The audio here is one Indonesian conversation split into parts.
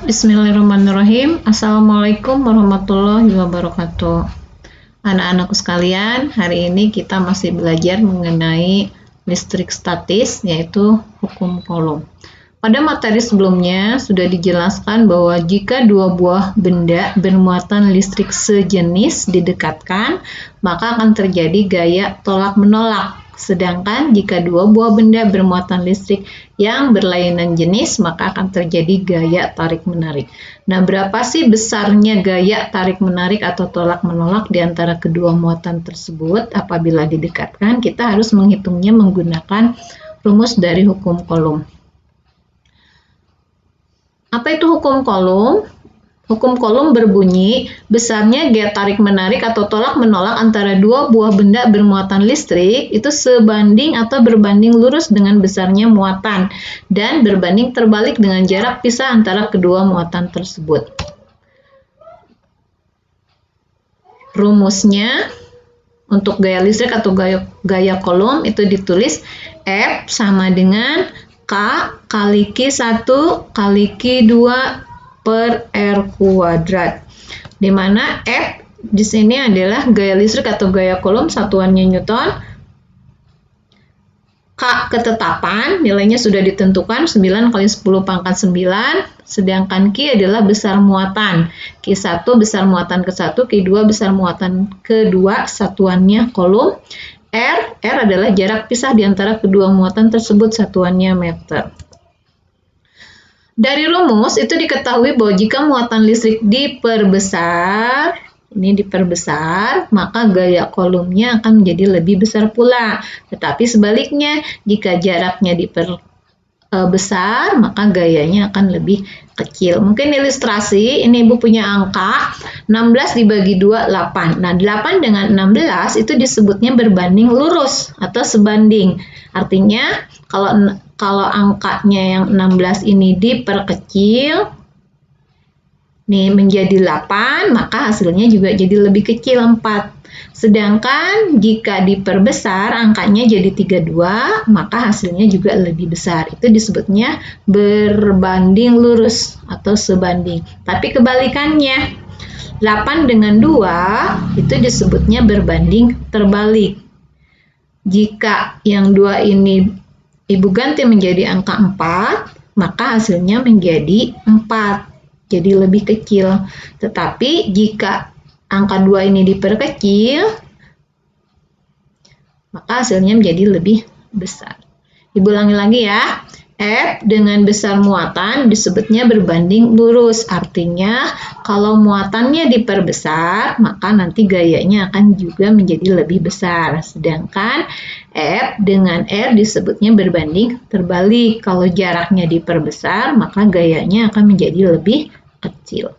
Bismillahirrahmanirrahim. Assalamualaikum warahmatullahi wabarakatuh. Anak-anakku sekalian, hari ini kita masih belajar mengenai listrik statis, yaitu hukum Coulomb. Pada materi sebelumnya sudah dijelaskan bahwa jika dua buah benda bermuatan listrik sejenis didekatkan, maka akan terjadi gaya tolak-menolak. Sedangkan jika dua buah benda bermuatan listrik yang berlainan jenis, maka akan terjadi gaya tarik-menarik. Nah, berapa sih besarnya gaya tarik-menarik atau tolak-menolak di antara kedua muatan tersebut apabila didekatkan? Kita harus menghitungnya menggunakan rumus dari hukum Coulomb. Apa itu hukum Coulomb? Hukum Coulomb berbunyi, besarnya gaya tarik-menarik atau tolak-menolak antara dua buah benda bermuatan listrik itu sebanding atau berbanding lurus dengan besarnya muatan dan berbanding terbalik dengan jarak pisah antara kedua muatan tersebut. Rumusnya untuk gaya listrik atau gaya Coulomb itu ditulis F sama dengan K kali Q1 kali Q2 per R kuadrat, di mana F di sini adalah gaya listrik atau gaya Coulomb, satuannya Newton. K ketetapan, nilainya sudah ditentukan 9 kali 10 pangkat 9, sedangkan Q adalah besar muatan. Q1 besar muatan ke-1, Q2 besar muatan ke-2, satuannya Coulomb. R adalah jarak pisah di antara kedua muatan tersebut, satuannya meter. Dari rumus itu diketahui bahwa jika muatan listrik diperbesar, maka gaya Coulomb-nya akan menjadi lebih besar pula. Tetapi sebaliknya, jika jaraknya diperbesar, maka gayanya akan lebih kecil. Mungkin ilustrasi, ini Ibu punya angka 16 dibagi 2, 8. Nah, 8 dengan 16 itu disebutnya berbanding lurus atau sebanding. Artinya, kalau angkanya yang 16 ini diperkecil nih menjadi 8, maka hasilnya juga jadi lebih kecil 4. Sedangkan jika diperbesar angkanya jadi 32, maka hasilnya juga lebih besar. Itu disebutnya berbanding lurus atau sebanding. Tapi kebalikannya, 8 dengan 2 itu disebutnya berbanding terbalik. Jika yang 2 ini Ibu ganti menjadi angka 4, maka hasilnya menjadi 4, jadi lebih kecil. Tetapi jika angka 2 ini diperkecil, maka hasilnya menjadi lebih besar. Ibu ulangi lagi ya. F dengan besar muatan disebutnya berbanding lurus. Artinya kalau muatannya diperbesar, maka nanti gayanya akan juga menjadi lebih besar. Sedangkan F dengan R disebutnya berbanding terbalik. Kalau jaraknya diperbesar, maka gayanya akan menjadi lebih kecil.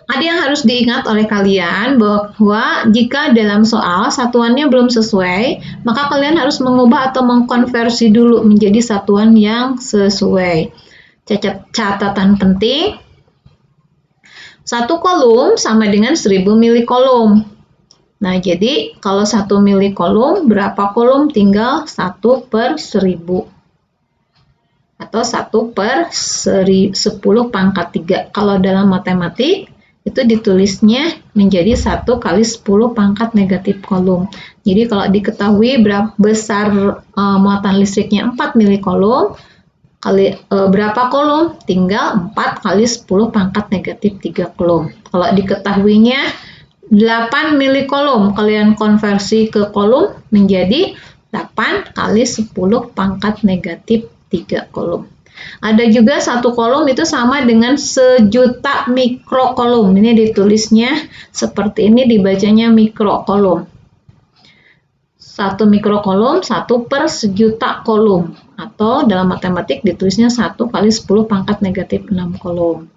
Ada yang harus diingat oleh kalian bahwa jika dalam soal satuannya belum sesuai, maka kalian harus mengubah atau mengkonversi dulu menjadi satuan yang sesuai. Catatan penting, 1 Coulomb sama dengan 1000 milicoulomb. Nah, jadi kalau 1 milicoulomb, berapa coulomb? Tinggal 1 per 1000. Atau 1 per 10 pangkat 3. Kalau dalam matematik, itu ditulisnya menjadi 1 kali 10 pangkat negatif coulomb. Jadi kalau diketahui besar muatan listriknya 4 milicoulomb, berapa coulomb? Tinggal 4 kali 10 pangkat negatif 3 coulomb. Kalau diketahuinya 8 milicoulomb, kalian konversi ke coulomb menjadi 8 kali 10 pangkat negatif 3 coulomb. Ada juga 1 coulomb itu sama dengan 1.000.000 mikrocoulomb. Ini ditulisnya seperti ini, dibacanya mikrocoulomb. 1 mikrocoulomb 1 per 1.000.000 coulomb. Atau dalam matematik ditulisnya 1 kali 10 pangkat negatif 6 coulomb.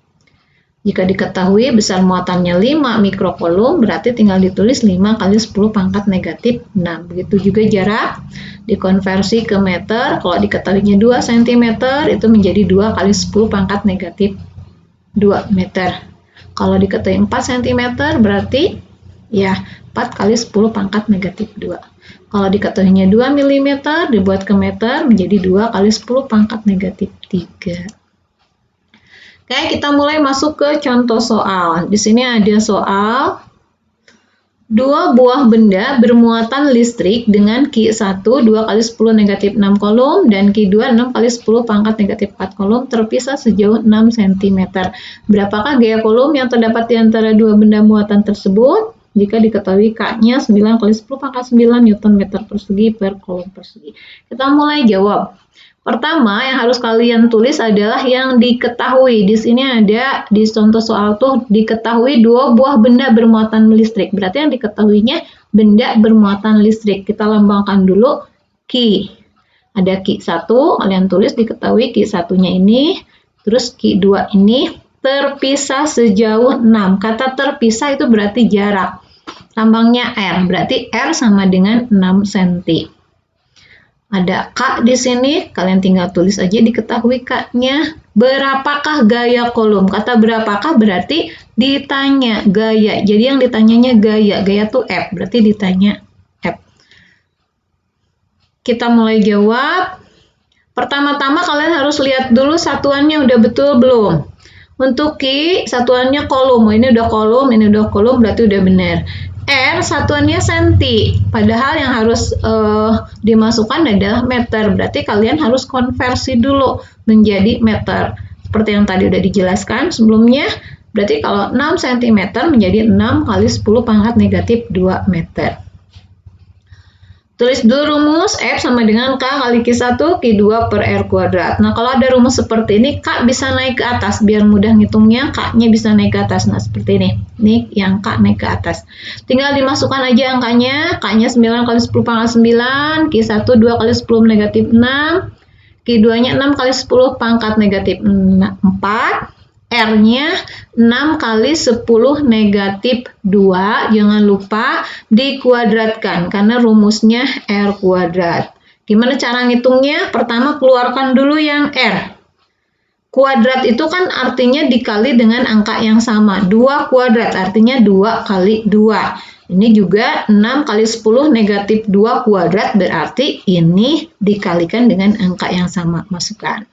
Jika diketahui besar muatannya 5 mikrocoulomb, berarti tinggal ditulis 5 kali 10 pangkat negatif 6. Begitu juga jarak dikonversi ke meter. Kalau diketahuinya 2 cm, itu menjadi 2 kali 10 pangkat negatif 2 meter. Kalau diketahui 4 cm, berarti ya 4 kali 10 pangkat negatif 2. Kalau diketahuinya 2 mm, dibuat ke meter menjadi 2 kali 10 pangkat negatif 3. Oke, kita mulai masuk ke contoh soal. Di sini ada soal 2 buah benda bermuatan listrik dengan Q1 2 kali 10 negatif 6 kolom dan Q2 6 kali 10 pangkat negatif 4 kolom terpisah sejauh 6 cm. Berapakah gaya kolom yang terdapat di antara dua benda muatan tersebut? Jika diketahui K-nya 9 kali 10 pangkat 9 Newton meter persegi per kolom persegi. Kita mulai jawab. Pertama, yang harus kalian tulis adalah yang diketahui. Di sini ada di contoh soal tuh diketahui 2 buah benda bermuatan listrik. Berarti yang diketahuinya benda bermuatan listrik. Kita lambangkan dulu Q. Ada Q1, kalian tulis diketahui Q1-nya ini. Terus Q2 ini terpisah sejauh 6. Kata terpisah itu berarti jarak. Lambangnya R, berarti R sama dengan 6 cm. Ada K di sini, kalian tinggal tulis aja diketahui K-nya. Berapakah gaya kolom? Kata berapakah berarti ditanya gaya. Jadi yang ditanyanya gaya. Gaya tuh F, berarti ditanya F. Kita mulai jawab. Pertama-tama kalian harus lihat dulu satuannya udah betul belum. Untuk Q, satuannya kolom. Ini udah kolom, berarti udah benar. R satuannya senti, padahal yang harus dimasukkan adalah meter, berarti kalian harus konversi dulu menjadi meter. Seperti yang tadi udah dijelaskan sebelumnya, berarti kalau 6 cm menjadi 6 kali 10 pangkat negatif 2 meter. Tulis dulu rumus F sama dengan K kali Q1 Q2 per R kuadrat. Nah, kalau ada rumus seperti ini, K bisa naik ke atas. Biar mudah ngitungnya, K-nya bisa naik ke atas. Nah, seperti ini. Ini yang K naik ke atas. Tinggal dimasukkan aja angkanya. K-nya 9 kali 10 pangkat 9. Q1 2 kali 10 negatif 6. Q2-nya 6 kali 10 pangkat negatif 4. R-nya 6 kali 10 negatif 2, jangan lupa dikuadratkan karena rumusnya R kuadrat. Gimana cara ngitungnya? Pertama keluarkan dulu yang R. Kuadrat itu kan artinya dikali dengan angka yang sama. 2 kuadrat artinya 2 kali 2. Ini juga 6 kali 10 negatif 2 kuadrat berarti ini dikalikan dengan angka yang sama. Masukkan.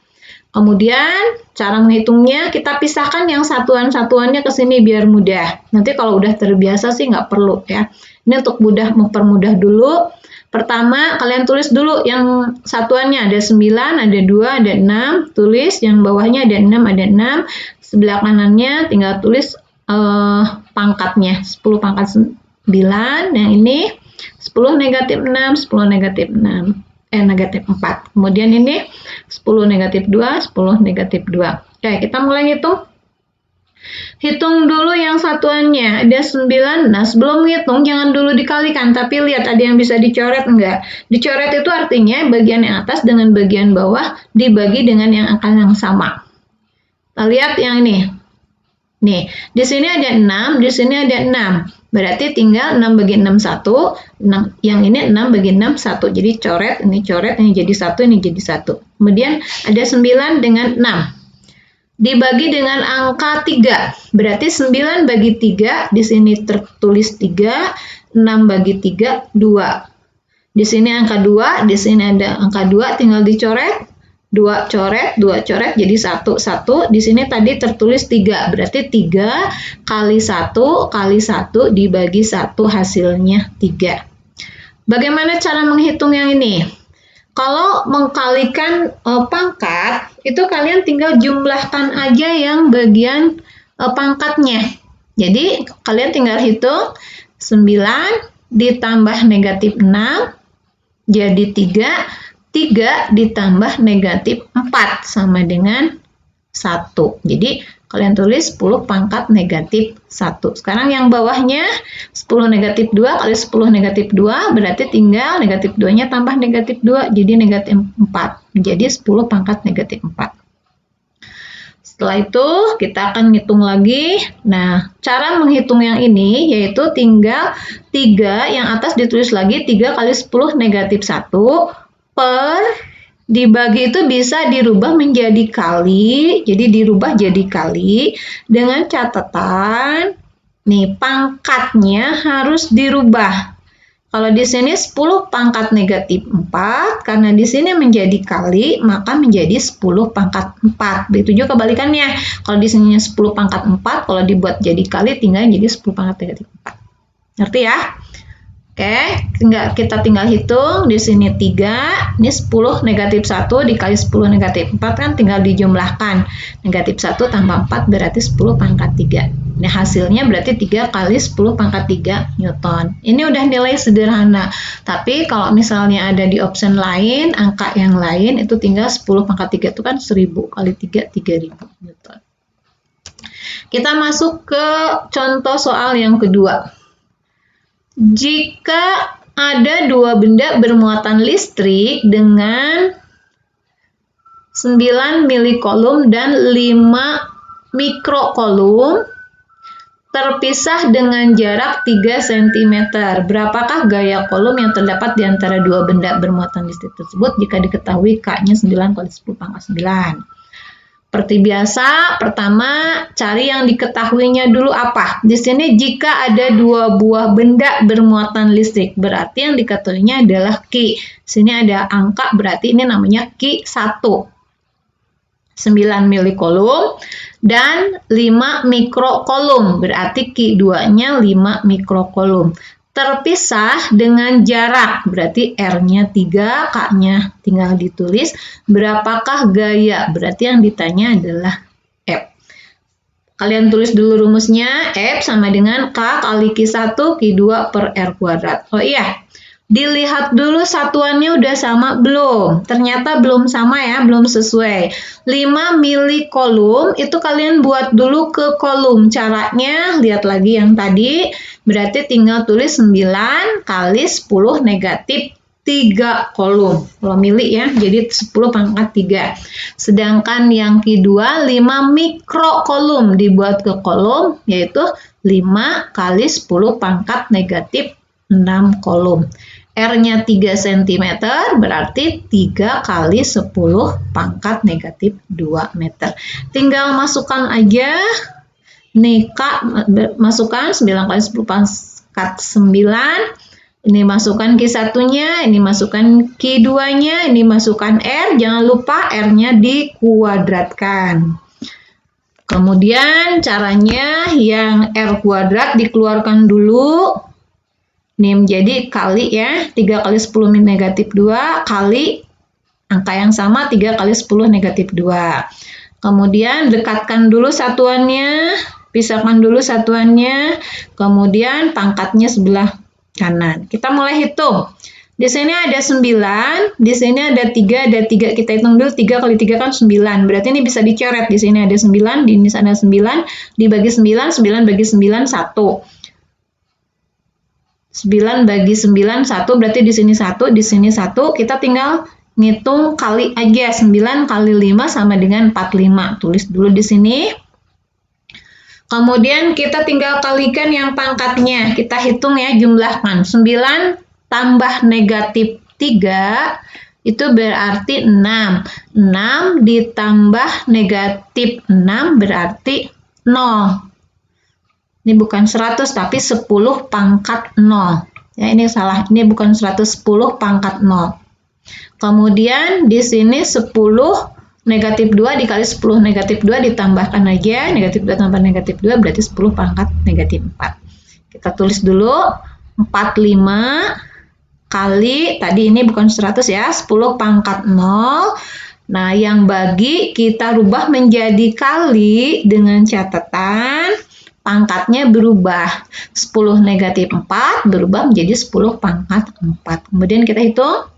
Kemudian cara menghitungnya kita pisahkan yang satuan-satuannya ke sini biar mudah. Nanti kalau udah terbiasa sih nggak perlu ya. Ini untuk mempermudah dulu. Pertama kalian tulis dulu yang satuannya ada 9, ada 2, ada 6. Tulis yang bawahnya ada 6, ada 6. Sebelah kanannya tinggal tulis pangkatnya. 10 pangkat 9. Yang ini 10 negatif 6, 10 negatif 6. Negatif 4. Kemudian ini 10 negatif 2, 10 negatif 2. Oke, kita mulai hitung. Hitung dulu yang satuannya. Ada 9. Nah, sebelum ngitung jangan dulu dikalikan, tapi lihat ada yang bisa dicoret enggak. Dicoret itu artinya bagian yang atas dengan bagian bawah dibagi dengan yang angka yang sama. Kita lihat yang ini. Nih, di sini ada 6, di sini ada 6. Berarti tinggal 6 bagi 6, 1. Yang ini 6 bagi 6, 1. Jadi coret, ini jadi 1, ini jadi 1. Kemudian ada 9 dengan 6. Dibagi dengan angka 3. Berarti 9 bagi 3, di sini tertulis 3. 6 bagi 3, 2. Di sini angka 2, di sini ada angka 2, tinggal dicoret. 2 coret, 2 coret, jadi 1, 1. Di sini tadi tertulis 3, berarti 3 kali 1 kali 1 dibagi 1 hasilnya 3. Bagaimana cara menghitung yang ini? Kalau mengkalikan pangkat, itu kalian tinggal jumlahkan aja yang bagian pangkatnya. Jadi kalian tinggal hitung 9 ditambah negatif 6, jadi 3. 3 ditambah negatif 4 sama dengan 1. Jadi kalian tulis 10 pangkat negatif 1. Sekarang yang bawahnya 10 negatif 2 kali 10 negatif 2 berarti tinggal negatif 2-nya tambah negatif 2 jadi negatif 4. Jadi 10 pangkat negatif 4. Setelah itu kita akan ngitung lagi. Nah, cara menghitung yang ini yaitu tinggal 3 yang atas ditulis lagi 3 kali 10 negatif 1 per dibagi itu bisa dirubah menjadi kali, jadi dirubah jadi kali dengan catatan nih pangkatnya harus dirubah. Kalau di sini 10 pangkat negatif 4, karena di sini menjadi kali, maka menjadi 10 pangkat 4. Begitu juga kebalikannya. Kalau di sini 10 pangkat 4, kalau dibuat jadi kali, tinggal jadi 10 pangkat negatif 4. Ngerti ya? Oke, kita tinggal hitung. Di sini 3, ini 10 negatif 1 dikali 10 negatif 4 kan tinggal dijumlahkan. Negatif 1 tambah 4 berarti 10 pangkat 3. Ini hasilnya berarti 3 kali 10 pangkat 3 Newton. Ini udah nilai sederhana. Tapi kalau misalnya ada di option lain, angka yang lain itu tinggal 10 pangkat 3 itu kan 1000 kali 3, 3000 Newton. Kita masuk ke contoh soal yang kedua. Jika ada dua benda bermuatan listrik dengan 9 milicoulomb dan 5 mikrocoulomb terpisah dengan jarak 3 cm. Berapakah gaya coulomb yang terdapat di antara dua benda bermuatan listrik tersebut jika diketahui K-nya 9 kali 10 pangkat 9? Seperti biasa, pertama cari yang diketahuinya dulu apa. Di sini jika ada dua buah benda bermuatan listrik, berarti yang diketahuinya adalah Q. Sini ada angka, berarti ini namanya Q1. 9 milicoulomb dan 5 mikrocoulomb, berarti Q2-nya 5 mikrocoulomb. Terpisah dengan jarak, berarti R-nya 3, K-nya tinggal ditulis. Berapakah gaya? Berarti yang ditanya adalah F. Kalian tulis dulu rumusnya, F sama dengan K kali Q1, Q2 per R kuadrat. Oh iya, dilihat dulu satuannya udah sama belum? Ternyata belum sama ya, belum sesuai. 5 milicoulomb itu kalian buat dulu ke coulomb. Caranya, lihat lagi yang tadi, berarti tinggal tulis 9 kali 10 negatif 3 coulomb. Kalau mili ya, jadi 10 pangkat 3. Sedangkan yang kedua 5 mikrocoulomb dibuat ke coulomb, yaitu 5 kali 10 pangkat negatif 6 coulomb. R-nya 3 cm, berarti 3 kali 10 pangkat negatif 2 meter. Tinggal masukkan aja. Nih, K, masukkan 9 kali 10 pangkat 9. Ini masukkan Q1-nya, ini masukkan Q2-nya, ini masukkan R. Jangan lupa R-nya dikuadratkan. Kemudian caranya yang R kuadrat dikeluarkan dulu. Ini menjadi kali ya, 3 kali 10 negatif 2 kali angka yang sama 3 kali 10 negatif 2. Kemudian dekatkan dulu satuannya, pisahkan dulu satuannya, kemudian pangkatnya sebelah kanan. Kita mulai hitung. Di sini ada 9, di sini ada 3, ada 3. Kita hitung dulu 3 kali 3 kan 9. Berarti ini bisa dicoret. Di sini ada 9, di sini ada 9, dibagi 9, 9 bagi 9, 1. 9 bagi 9, 1, berarti di sini 1, di sini 1. Kita tinggal ngitung kali aja. 9 kali 5 sama dengan 45. Tulis dulu di sini. Kemudian kita tinggal kalikan yang pangkatnya. Kita hitung ya, jumlahkan. 9 tambah negatif 3, itu berarti 6. 6 ditambah negatif 6 berarti 0. Ini bukan 100, tapi 10 pangkat 0. Ya, ini salah. Ini bukan 110 pangkat 0. Kemudian di sini 10 negatif 2 dikali 10 negatif 2 ditambahkan aja. Negatif 2 tambah negatif 2 berarti 10 pangkat negatif 4. Kita tulis dulu. 45 kali, tadi ini bukan 100 ya, 10 pangkat 0. Nah, yang bagi kita rubah menjadi kali dengan catatan pangkatnya berubah. 10 negatif 4 berubah menjadi 10 pangkat 4. Kemudian kita hitung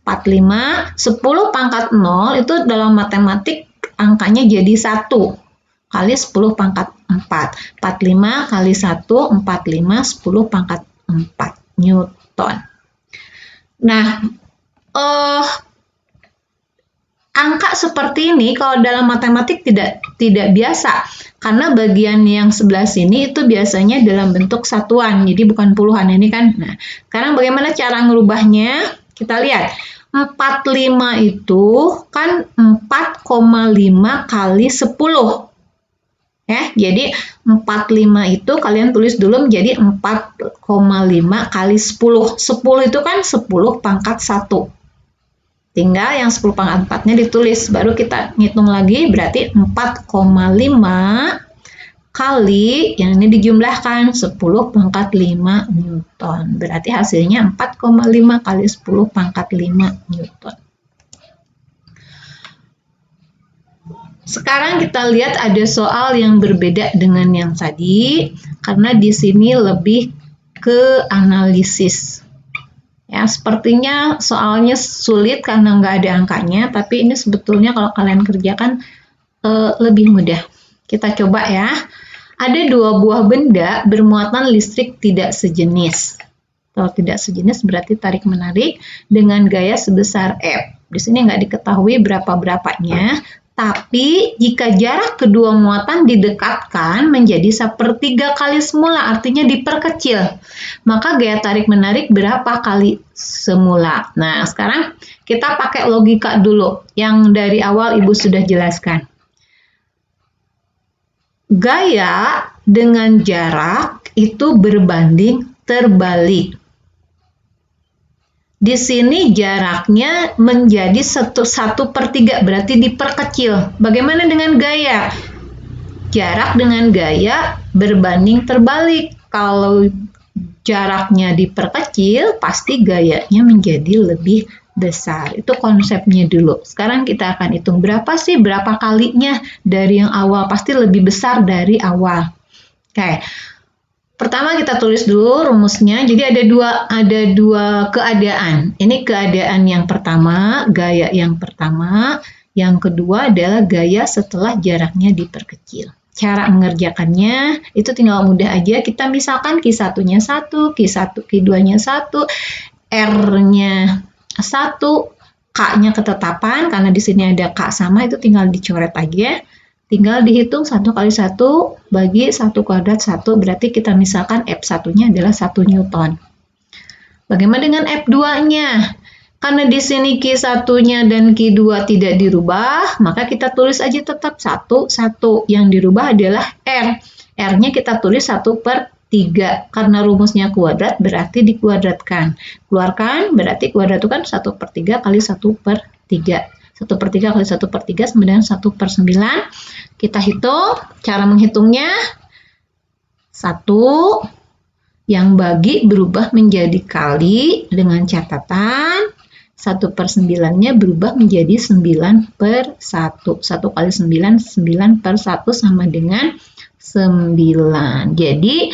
45, 10 pangkat 0 itu dalam matematik angkanya jadi 1 kali 10 pangkat 4. 45 kali 1, 45, 10 pangkat 4 Newton. Nah, angka seperti ini kalau dalam matematik tidak biasa, karena bagian yang sebelah sini itu biasanya dalam bentuk satuan, jadi bukan puluhan ini kan. Nah, sekarang bagaimana cara ngerubahnya? Kita lihat. 45 itu kan 4,5 kali 10. Ya, jadi 45 itu kalian tulis dulu menjadi 4,5 kali 10. 10 itu kan 10 pangkat 1. Tinggal yang 10 pangkat 4-nya ditulis. Baru kita ngitung lagi, berarti 4,5 kali, yang ini dijumlahkan 10 pangkat 5 Newton. Berarti hasilnya 4,5 kali 10 pangkat 5 Newton. Sekarang kita lihat ada soal yang berbeda dengan yang tadi, karena di sini lebih ke analisis. Ya, sepertinya soalnya sulit karena nggak ada angkanya, tapi ini sebetulnya kalau kalian kerjakan lebih mudah. Kita coba ya. Ada dua buah benda bermuatan listrik tidak sejenis. Kalau tidak sejenis berarti tarik-menarik dengan gaya sebesar F. Di sini nggak diketahui berapa-berapanya, tapi jika jarak kedua muatan didekatkan menjadi 1/3 kali semula, artinya diperkecil, maka gaya tarik-menarik berapa kali semula? Nah, sekarang kita pakai logika dulu, yang dari awal Ibu sudah jelaskan. Gaya dengan jarak itu berbanding terbalik. Di sini jaraknya menjadi 1/3, berarti diperkecil. Bagaimana dengan gaya? Jarak dengan gaya berbanding terbalik. Kalau jaraknya diperkecil, pasti gayanya menjadi lebih besar. Itu konsepnya dulu. Sekarang kita akan hitung berapa kalinya dari yang awal. Pasti lebih besar dari awal. Oke. Pertama kita tulis dulu rumusnya. Jadi ada dua keadaan. Ini keadaan yang pertama, gaya yang pertama. Yang kedua adalah gaya setelah jaraknya diperkecil. Cara mengerjakannya itu tinggal mudah aja. Kita misalkan Q1-nya 1, Q2-nya 1, R-nya 1, K-nya ketetapan. Karena di sini ada K sama, itu tinggal dicoret aja. Tinggal dihitung 1 kali 1 bagi 1 kuadrat 1, berarti kita misalkan F1-nya adalah 1 Newton. Bagaimana dengan F2-nya? Karena di sini Q1-nya dan Q2 tidak dirubah, maka kita tulis aja tetap 1, 1. Yang dirubah adalah R. R-nya kita tulis 1/3. Karena rumusnya kuadrat, berarti dikuadratkan. Keluarkan, berarti kuadrat itu kan 1/3 kali 1/3. 1/3 kali 1/3 sama dengan 1/9. Kita hitung, cara menghitungnya 1 yang bagi berubah menjadi kali dengan catatan 1/9-nya berubah menjadi 9/1. 1 kali 9, 9/1 sama dengan 9. Jadi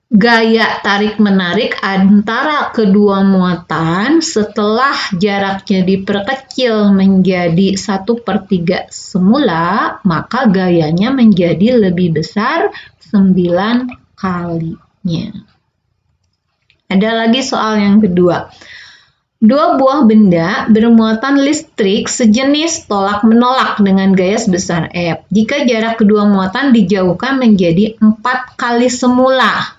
gaya tarik-menarik antara kedua muatan setelah jaraknya diperkecil menjadi 1/3 semula, maka gayanya menjadi lebih besar 9 kalinya. Ada lagi soal yang kedua. Dua buah benda bermuatan listrik sejenis tolak-menolak dengan gaya sebesar F. Jika jarak kedua muatan dijauhkan menjadi 4 kali semula.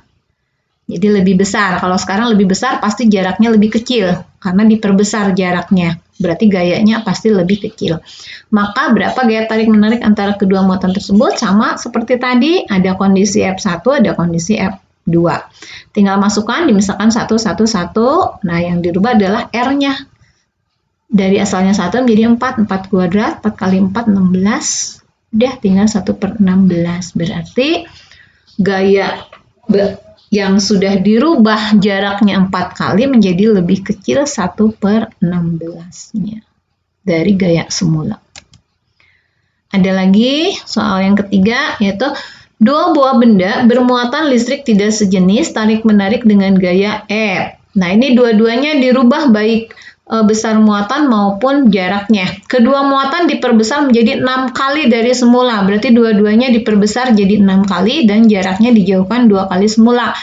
Jadi lebih besar. Kalau sekarang lebih besar pasti jaraknya lebih kecil karena diperbesar jaraknya. Berarti gayanya pasti lebih kecil. Maka berapa gaya tarik-menarik antara kedua muatan tersebut? Sama seperti tadi, ada kondisi F1, ada kondisi F2. Tinggal masukkan, misalkan 1, 1, 1. Nah, yang dirubah adalah R-nya. Dari asalnya 1 menjadi 4. 4 kuadrat, 4 kali 4, 16. Udah, tinggal 1/16. Berarti gaya yang sudah dirubah jaraknya 4 kali menjadi lebih kecil 1/16-nya dari gaya semula. Ada lagi soal yang ketiga, yaitu dua buah benda bermuatan listrik tidak sejenis tarik-menarik dengan gaya F. Nah, ini dua-duanya dirubah baik besar muatan maupun jaraknya. Kedua muatan diperbesar menjadi 6 kali dari semula. Berarti dua-duanya diperbesar jadi 6 kali dan jaraknya dijauhkan 2 kali semula.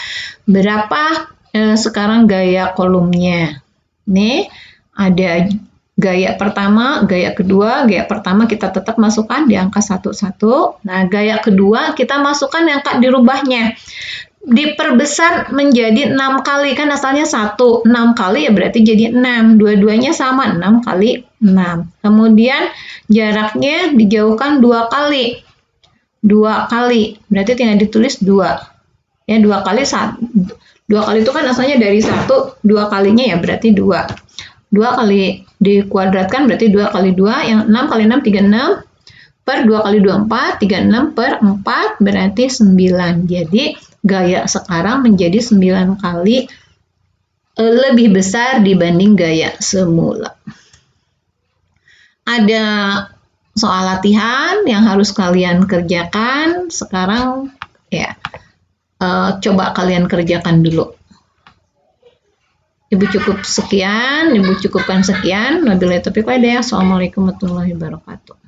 Berapa sekarang gaya kolomnya? Nih, ada gaya pertama, gaya kedua. Gaya pertama kita tetap masukkan di angka 1, 1. Nah, gaya kedua kita masukkan yang dirubahnya. Diperbesar menjadi 6 kali, kan asalnya 1, 6 kali ya berarti jadi 6, dua-duanya sama, 6 kali 6. Kemudian jaraknya dijauhkan 2 kali, 2 kali. Berarti tinggal ditulis 2. Ya, 2 kali 2 kali itu kan asalnya dari 1, 2 kalinya ya berarti 2. 2 kali dikuadratkan berarti 2 kali 2, yang 6 kali 6, 36, per 2 kali 2, 4, 36 per 4, berarti 9. Jadi, gaya sekarang menjadi 9 kali lebih besar dibanding gaya semula. Ada soal latihan yang harus kalian kerjakan. Sekarang, ya, coba kalian kerjakan dulu. Ibu cukupkan sekian. Wabillahi taufiq wal hidayah. Assalamualaikum warahmatullahi wabarakatuh.